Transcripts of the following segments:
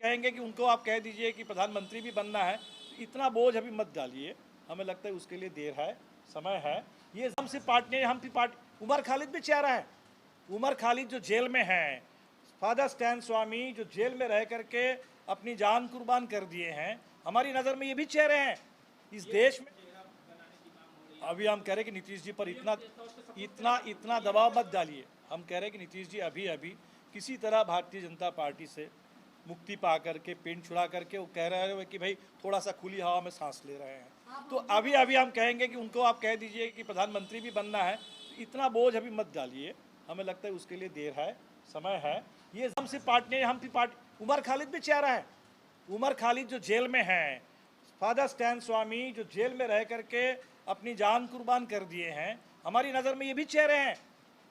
कहेंगे कि उनको आप कह दीजिए कि प्रधानमंत्री भी बनना है, इतना बोझ अभी मत डालिए। हमें लगता है उसके लिए देर है, समय है। ये हमसे पार्टी हम भी पार्टी उमर खालिद भी चेहरा है। उमर खालिद जो जेल में हैं, फादर स्टैन स्वामी जो जेल में रह करके अपनी जान कुर्बान कर दिए हैं, हमारी नज़र में ये भी चेहरे हैं इस देश में। अभी हम कह रहे हैं कि नीतीश जी पर इतना इतना इतना दबाव मत डालिए। हम कह रहे हैं कि नीतीश जी अभी अभी किसी तरह भारतीय जनता पार्टी से मुक्ति पा करके पिंड छुड़ा करके वो कह रहे हैं कि भाई थोड़ा सा खुली हवा में सांस ले रहे हैं। तो अभी अभी हम कहेंगे कि उनको आप कह दीजिए कि प्रधानमंत्री भी बनना है, इतना बोझ अभी मत डालिए। हमें लगता है उसके लिए देर है, समय है। ये हमसे पार्टी उमर खालिद भी चेहरा है। उमर खालिद जो जेल में हैं, फादर स्टैन स्वामी जो जेल में रह करके अपनी जान कुर्बान कर दिए हैं, हमारी नज़र में ये भी चेहरे हैं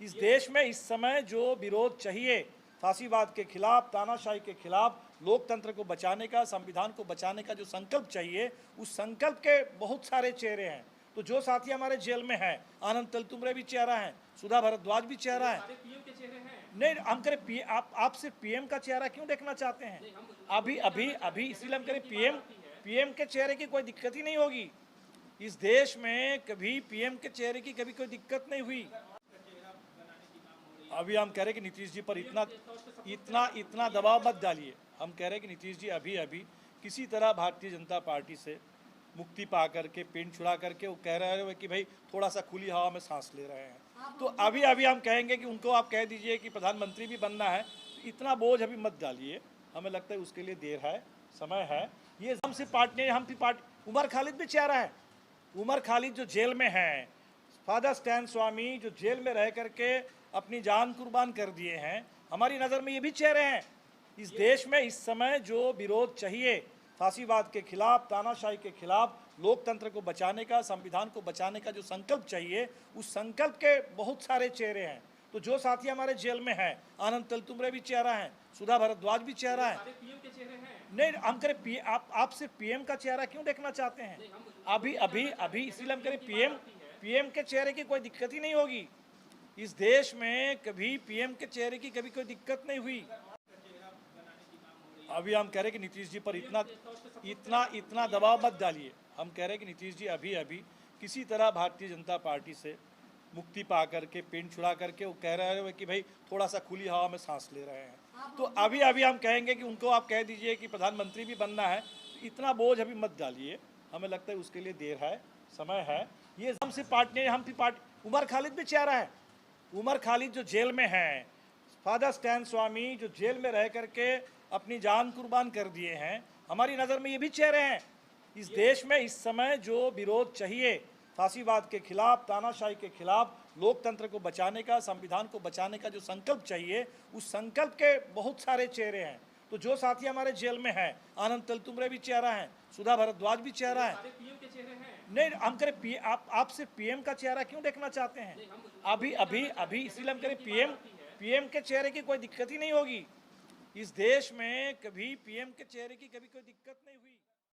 इस देश में। इस समय जो विरोध चाहिए फांसीवाद के खिलाफ, तानाशाही के खिलाफ, लोकतंत्र को बचाने का, संविधान को बचाने का जो संकल्प चाहिए, उस संकल्प के बहुत सारे चेहरे हैं। तो जो साथी हमारे जेल में हैं, आनंद तेलतुम्बरे भी चेहरा है, सुधा भारद्वाज भी चेहरा है। पीएम के चेहरे हैं। नहीं, हम करें आप सिर्फ पीएम का चेहरा क्यों देखना चाहते हैं? अभी अभी अभी इसीलिए हम करें पीएम के चेहरे की कोई दिक्कत ही नहीं होगी। इस देश में कभी पीएम के चेहरे की कभी कोई दिक्कत नहीं हुई। अभी हम कह रहे हैं कि नीतीश जी पर इतना दबाव मत डालिए। हम कह रहे हैं कि नीतीश जी अभी अभी किसी तरह भारतीय जनता पार्टी से मुक्ति पा करके पिंड छुड़ा करके वो कह रहे हैं कि भाई थोड़ा सा खुली हवा में सांस ले रहे हैं। तो अभी अभी हम कहेंगे कि उनको आप कह दीजिए कि प्रधानमंत्री भी बनना है, इतना बोझ अभी मत डालिए। हमें लगता है उसके लिए देर है, समय है। ये हमसे पार्टी उमर खालिद भी चेहरा है। उमर खालिद जो जेल में हैं, फादर स्टैन स्वामी जो जेल में रह करके अपनी जान कुर्बान कर दिए हैं, हमारी नज़र में ये भी चेहरे हैं इस देश में। इस समय जो विरोध चाहिए फांसीवाद के खिलाफ, तानाशाही के खिलाफ, लोकतंत्र को बचाने का, संविधान को बचाने का जो संकल्प चाहिए, उस संकल्प के बहुत सारे चेहरे हैं। तो जो साथी हमारे जेल में हैं, आनंद तेलतुम्बरे भी चेहरा है, सुधा भारद्वाज भी चेहरा है। पीएम के चेहरे हैं। नहीं, हम करें आप सिर्फ पीएम का चेहरा क्यों देखना चाहते हैं? अभी अभी अभी इसीलिए हम करें पीएम के चेहरे की कोई दिक्कत ही नहीं होगी। इस देश में कभी पीएम के चेहरे की कभी कोई दिक्कत नहीं हुई। अभी हम कह रहे हैं कि नीतीश जी पर इतना दबाव मत डालिए। हम कह रहे हैं कि नीतीश जी अभी अभी किसी तरह भारतीय जनता पार्टी से मुक्ति पा करके पिंड छुड़ा करके वो कह रहे हैं कि भाई थोड़ा सा खुली हवा में सांस ले रहे हैं। तो अभी अभी हम कहेंगे कि उनको आप कह दीजिए कि प्रधानमंत्री भी बनना है, इतना बोझ अभी मत डालिए। हमें लगता है उसके लिए देर है, समय है। ये हमसे पार्टी उमर खालिद भी चेहरा है। उमर खालिद जो जेल में हैं, फादर स्टैन स्वामी जो जेल में रह करके अपनी जान कुर्बान कर दिए हैं, हमारी नज़र में ये भी चेहरे हैं इस देश में। इस समय जो विरोध चाहिए फांसीवाद के खिलाफ, तानाशाही के खिलाफ, लोकतंत्र को बचाने का, संविधान को बचाने का जो संकल्प चाहिए, उस संकल्प के बहुत सारे चेहरे हैं। तो जो साथी हमारे जेल में हैं, आनंद तेलतुम्बरे भी चेहरा है, सुधा भारद्वाज भी चेहरा है। पीएम के चेहरे हैं। नहीं, हम करें आप सिर्फ पीएम का चेहरा क्यों देखना चाहते हैं? अभी अभी अभी इसीलिए हम करें पीएम के चेहरे की कोई दिक्कत ही नहीं होगी। इस देश में कभी पीएम के चेहरे की कभी कोई दिक्कत नहीं हुई।